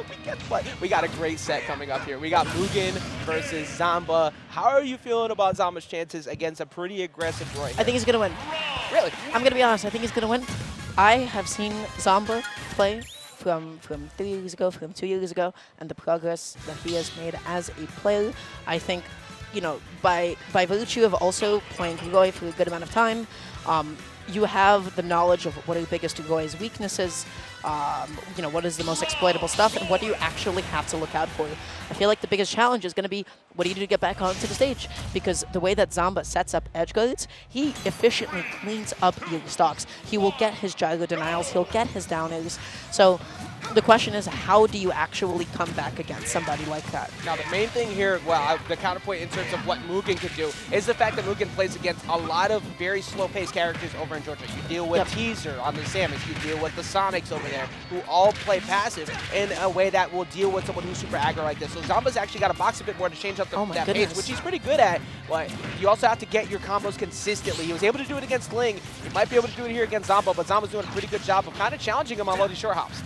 weekend. But we got a great set coming up here. We got Mugen versus Zamba. How are you feeling about Zamba's chances against a pretty aggressive droid? I think he's going to win. Really? I'm going to be honest. I think he's going to win. I have seen Zamba play from 3 years ago, from 2 years ago, and the progress that he has made as a player. I think, you know, by virtue of also playing Kagoi for a good amount of time, you have the knowledge of what are the biggest Kagoi's weaknesses, you know, what is the most exploitable stuff, and what do you actually have to look out for. I feel like the biggest challenge is going to be, what do you do to get back onto the stage? Because the way that Zamba sets up edge guards, he efficiently cleans up your stocks. He will get his gyro denials, he'll get his down airs. So the question is, how do you actually come back against somebody like that? Now, the main thing here, well, the counterpoint in terms of what Mugen could do is the fact that Mugen plays against a lot of very slow-paced characters over in Georgia. You deal with Teaser on the Samus, you deal with the Sonics over there, who all play passive in a way that will deal with someone who's super aggro like this. So Zamba's actually got to box a bit more to change up that pace, which he's pretty good at, but you also have to get your combos consistently. He was able to do it against Ling. He might be able to do it here against Zamba, but Zamba's doing a pretty good job of kind of challenging him on low short hops.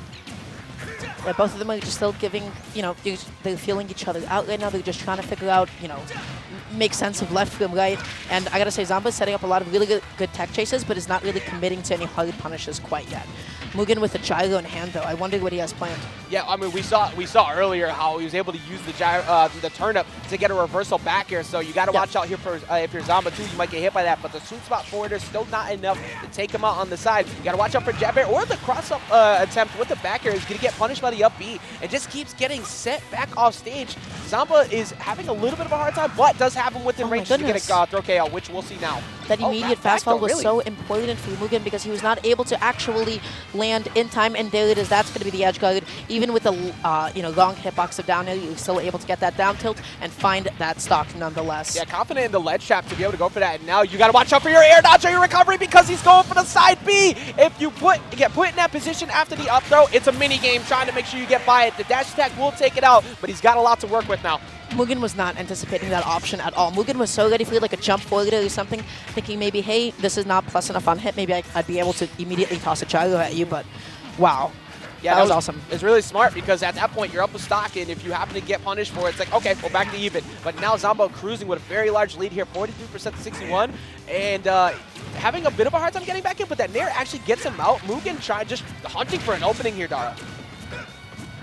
Yeah, both of them are just still giving, you know, they're feeling each other out right now. They're just trying to figure out, you know, make sense of left from right. And I gotta say, Zamba's setting up a lot of really good tech chases, but is not really committing to any hard punishes quite yet. Mugen with a gyro in hand, though. I wonder what he has planned. Yeah, I mean, we saw earlier how he was able to use the the turnip to get a reversal back here. So you got to watch out here for if you're Zamba too, you might get hit by that. But the sweet spot forward is still not enough to take him out on the side. You got to watch out for jab air or the cross up attempt with the back air is going to get punished by the up B and just keeps getting set back off stage. Zamba is having a little bit of a hard time, but does have him within range to get a throw KO, which we'll see now. That immediate fast fall was so important for Mugen because he was not able to actually land in time, and there it is. That's going to be the edge guard. Even with the you know, long hitbox of down air, you're still able to get that down tilt and find that stock nonetheless. Yeah, confident in the ledge trap to be able to go for that. And now you got to watch out for your air dodge or your recovery because he's going for the side B. If you get put in that position after the up throw, it's a mini game trying to make sure you get by it. The dash attack will take it out, but he's got a lot to work with now. Mugen was not anticipating that option at all. Mugen was so ready for like a jump forward or something, thinking maybe, hey, this is not plus enough on hit. Maybe I'd be able to immediately toss a gyro at you, but wow. Yeah, that was awesome. It's really smart because at that point, you're up with stock, and if you happen to get punished for it, it's like, okay, we're back to even. But now Zamba cruising with a very large lead here, 43% to 61, and having a bit of a hard time getting back in, but that Nair actually gets him out. Mugen just hunting for an opening here, Dara.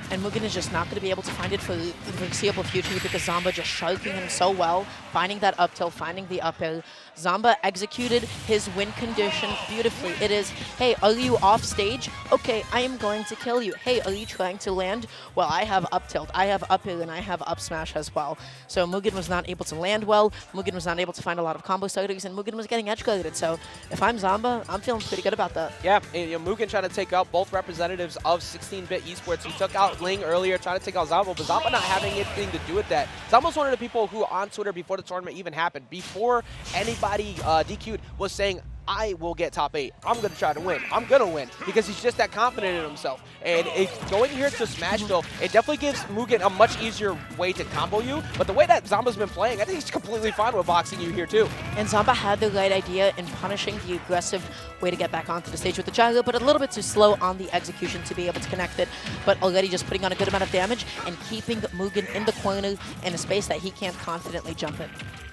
And Mugen is just not going to be able to find it for the foreseeable future because Zamba just sharking him so well, finding that up tilt, finding the up air. Zamba executed his win condition beautifully. It is, hey, are you off stage? Okay, I am going to kill you. Hey, are you trying to land? Well, I have up tilt, I have up air, and I have up smash as well. So Mugen was not able to land well. Mugen was not able to find a lot of combo starters, and Mugen was getting edge guarded. So if I'm Zamba, I'm feeling pretty good about that. Yeah, and, you know, Mugen trying to take out both representatives of 16-bit esports. He took out Ling earlier, trying to take out Zamba, but Zamba not having anything to do with that. Zamba's one of the people who on Twitter before the tournament even happened, before anybody DQ'd, was saying, I will get top 8. I'm going to try to win. I'm going to win because he's just that confident in himself. And going here to Smashville, it definitely gives Mugen a much easier way to combo you. But the way that Zamba's been playing, I think he's completely fine with boxing you here too. And Zamba had the right idea in punishing the aggressive way to get back onto the stage with the gyro, but a little bit too slow on the execution to be able to connect it. But already just putting on a good amount of damage and keeping Mugen in the corner in a space that he can't confidently jump in.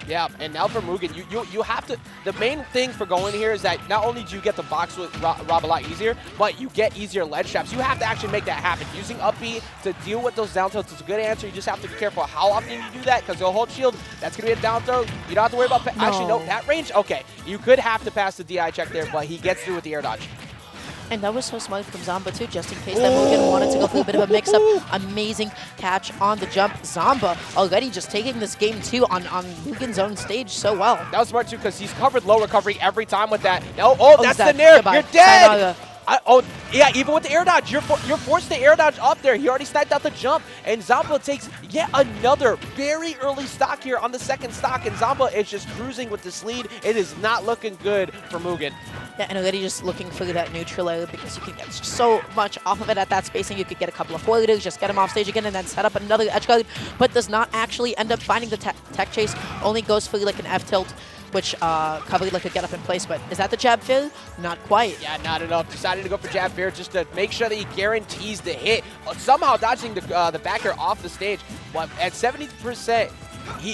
Yeah, and now for Mugen, you have to, the main thing for going here is that not only do you get the box with Rob a lot easier, but you get easier ledge traps. You have to actually make that happen. Using up B to deal with those down tilts is a good answer. You just have to be careful how often you do that because they'll hold shield. That's going to be a down throw. You don't have to worry about, actually no, that range, okay. You could have to pass the DI check there, but he gets through with the air dodge. And that was so smart from Zamba too, just in case that Mugen wanted to go for a bit of a mix-up. Amazing catch on the jump. Zamba already just taking this game too on Mugen's own stage so well. That was smart too because he's covered low recovery every time with that. No, that's the Nair. Goodbye. You're dead. Yeah, even with the air dodge, you're forced to air dodge up there. He already sniped out the jump, and Zamba takes yet another very early stock here on the second stock, and Zamba is just cruising with this lead. It is not looking good for Mugen. Yeah, and already just looking for that neutral air because you can get so much off of it at that spacing. You could get a couple of forwarders, just get him off stage again, and then set up another edge guard, but does not actually end up finding the tech chase. Only goes for like an F tilt. which Cavalier could get up in place. But is that the jab fail? Not quite. Yeah, not enough. Decided to go for jab fair just to make sure that he guarantees the hit. Somehow dodging the back air off the stage. But at 70%,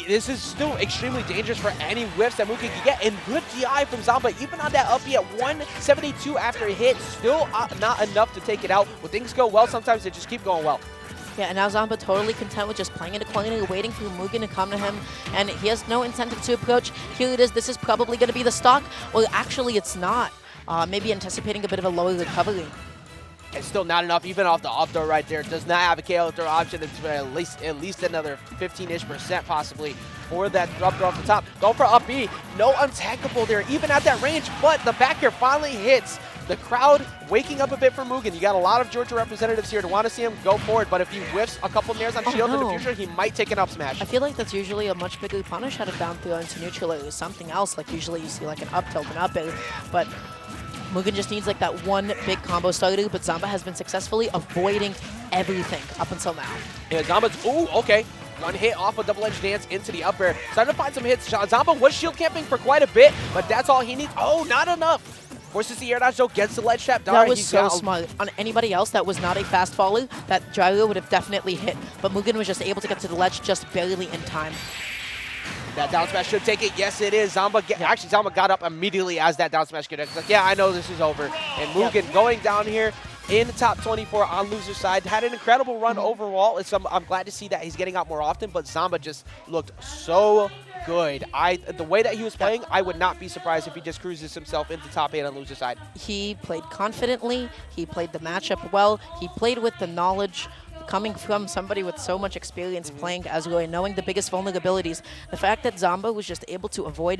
this is still extremely dangerous for any whiffs that Mugen can get. And good DI from Zamba, even on that up B at 172 after a hit, still not enough to take it out. When things go well, sometimes they just keep going well. Yeah, and now Zamba totally content with just playing in the corner, waiting for Mugen to come to him, and he has no incentive to approach. Here it is. This is probably going to be the stock. Well, actually, it's not. Maybe anticipating a bit of a lower recovery. It's still not enough, even off the up throw right there. Does not have a KO throw option. It's at least another 15-ish% possibly for that up throw off the top. Go for up B. No untackable there, even at that range, but the back air finally hits. The crowd waking up a bit for Mugen. You got a lot of Georgia representatives here to want to see him go forward, but if he whiffs a couple nairs on shield in the future, he might take an up smash. I feel like that's usually a much bigger punish out of down throw into neutral or something else. Like usually you see like an up tilt and up air, but Mugen just needs like that one big combo starter, but Zamba has been successfully avoiding everything up until now. Yeah, Zamba's, ooh, okay. One hit off a double-edged dance into the up air. Starting to find some hits. Zamba was shield camping for quite a bit, but that's all he needs. Oh, not enough. Forces the air dodge, though, gets the ledge trap. That was so smart. On anybody else that was not a fast follow, that gyro would have definitely hit, but Mugen was just able to get to the ledge just barely in time. That down smash should take it. Yes, it is. Actually, Zamba got up immediately as that down smash connected. Like, yeah, I know this is over. And Mugen going down here in the top 24 on loser side. Had an incredible run overall. I'm glad to see that he's getting out more often, but Zamba just looked so good. The way that he was playing, I would not be surprised if he just cruises himself into top 8 on loser side. He played confidently. He played the matchup well. He played with the knowledge coming from somebody with so much experience playing Azure and knowing the biggest vulnerabilities. The fact that Zamba was just able to avoid